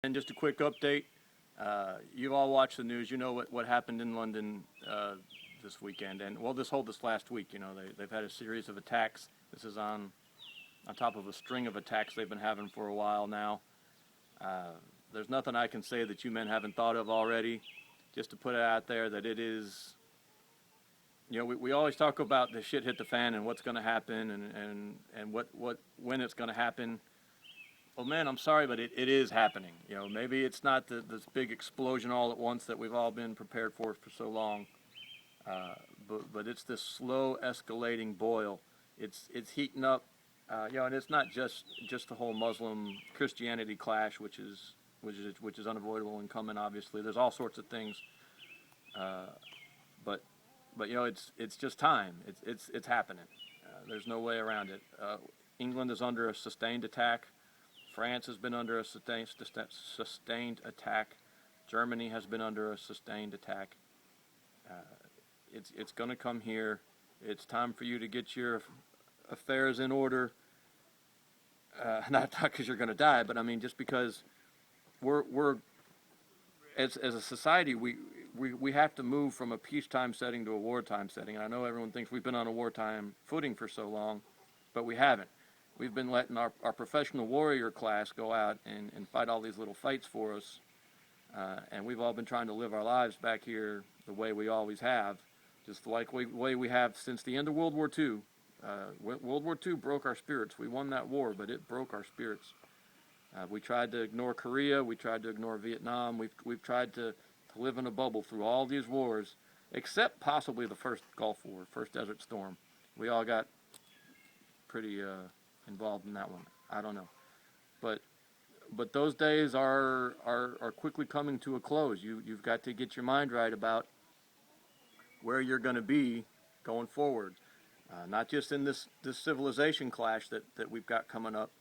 And just a quick update. You've all watched the news. You know what happened in London this weekend, and well, this last week. You know, they've had a series of attacks. This is on top of a string of attacks they've been having for a while now. Uh, there's nothing I can say that you men haven't thought of already. Just to put it out there that it is. You know, we always talk about the shit hit the fan and what's going to happen and what when it's going to happen. Well, man, I'm sorry, but it is happening. You know, maybe it's not this big explosion all at once that we've all been prepared for so long, uh, but it's this slow escalating boil. It's heating up, you know, and it's not just the whole Muslim Christianity clash, which is unavoidable and coming. Obviously, there's all sorts of things, uh, but you know, it's just time. It's happening. There's no way around it. England is under a sustained attack. France has been under a sustained attack. Germany has been under a sustained attack. Uh, it's going to come here. It's time for you to get your affairs in order. Not because you're going to die, but I mean just because we're as a society we have to move from a peacetime setting to a wartime setting. And I know everyone thinks we've been on a wartime footing for so long, but we haven't. We've been letting our professional warrior class go out and fight all these little fights for us. And we've all been trying to live our lives back here the way we always have, just like the way we have since the end of World War II. World War II broke our spirits. We won that war, but it broke our spirits. We tried to ignore Korea. We tried to ignore Vietnam. We've tried to live in a bubble through all these wars, except possibly the first Gulf War, first Desert Storm. We all got pretty involved in that one. I don't know, but those days are quickly coming to a close. You've got to get your mind right about where you're going to be going forward, not just in this civilization clash that we've got coming up.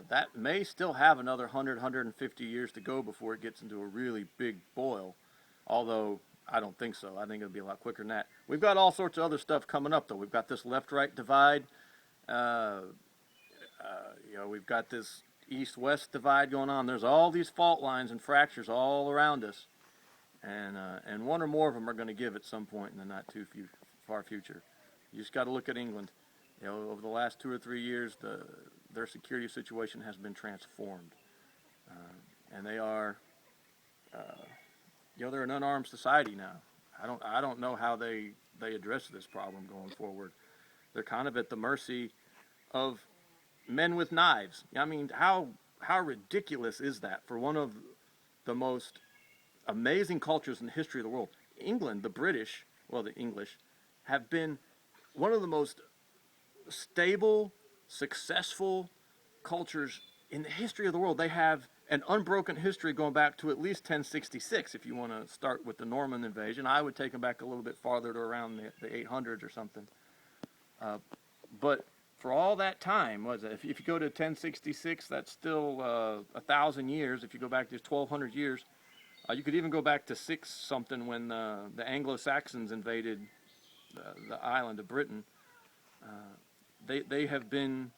That may still have another 150 years to go before it gets into a really big boil, although I don't think so. I think it'll be a lot quicker than that. We've got all sorts of other stuff coming up, though. We've got this left-right divide. Uh, you know, we've got this east-west divide going on. There's all these fault lines and fractures all around us, and one or more of them are going to give at some point in the not too far future. You just got to look at England. You know, over the last 2 or 3 years, their security situation has been transformed, and they are, uh, you know, they're an unarmed society now. I don't know how they address this problem going forward. They're kind of at the mercy of men with knives. I mean, how ridiculous is that for one of the most amazing cultures in the history of the world? England, the British, well, the English, have been one of the most stable, successful cultures in the history of the world. They have an unbroken history going back to at least 1066. If you want to start with the Norman invasion, I would take them back a little bit farther to around the 800s or something. But for all that time, if you go to 1066, that's still 1,000 years. If you go back to 1,200 years, you could even go back to six something when the Anglo-Saxons invaded the island of Britain. They have been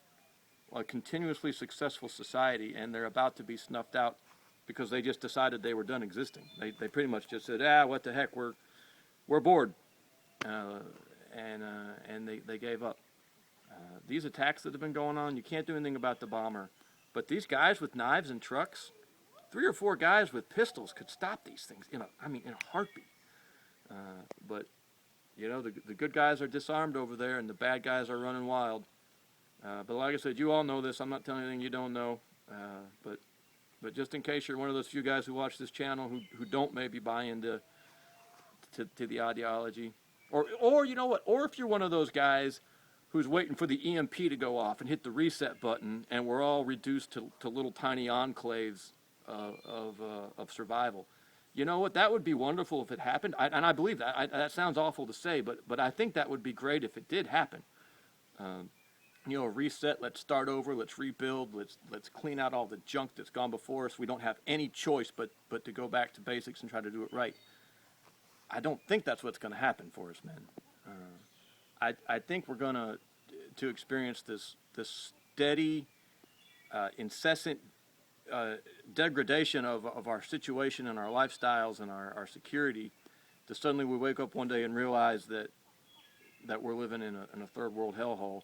a continuously successful society, and they're about to be snuffed out because they just decided they were done existing. They pretty much just said, what the heck, we're bored, and they gave up. These attacks that have been going on, you can't do anything about the bomber, but these guys with knives and trucks, 3 or 4 guys with pistols could stop these things in a heartbeat. But you know, the good guys are disarmed over there, and the bad guys are running wild. But like I said, you all know this. I'm not telling you anything you don't know. But just in case you're one of those few guys who watch this channel who don't maybe buy into to the ideology, or you know what, or if you're one of those guys who's waiting for the EMP to go off and hit the reset button, and we're all reduced to little tiny enclaves of survival. You know what? That would be wonderful if it happened, and I believe that. That sounds awful to say, but I think that would be great if it did happen. You know, reset. Let's start over. Let's rebuild. Let's clean out all the junk that's gone before us. We don't have any choice but to go back to basics and try to do it right. I don't think that's what's going to happen for us, man. I think we're going to experience this steady, incessant degradation of our situation and our lifestyles and our security, to suddenly we wake up one day and realize that we're living in a third world hellhole,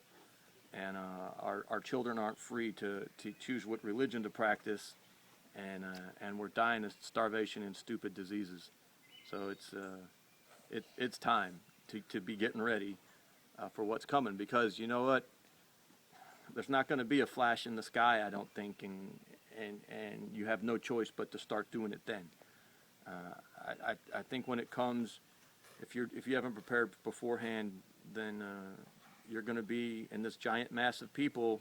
and our children aren't free to choose what religion to practice, and we're dying of starvation and stupid diseases. So it's time to be getting ready for what's coming, because you know what? There's not going to be a flash in the sky, I don't think, and you have no choice but to start doing it then. I think when it comes, if you haven't prepared beforehand, then you're going to be in this giant mass of people,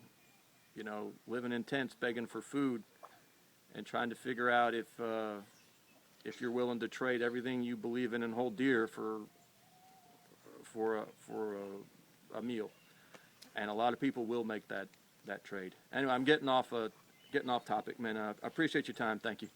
living in tents, begging for food, and trying to figure out if you're willing to trade everything you believe in and hold dear for a meal. And a lot of people will make that trade. Anyway, I'm getting off topic, man. I appreciate your time. Thank you.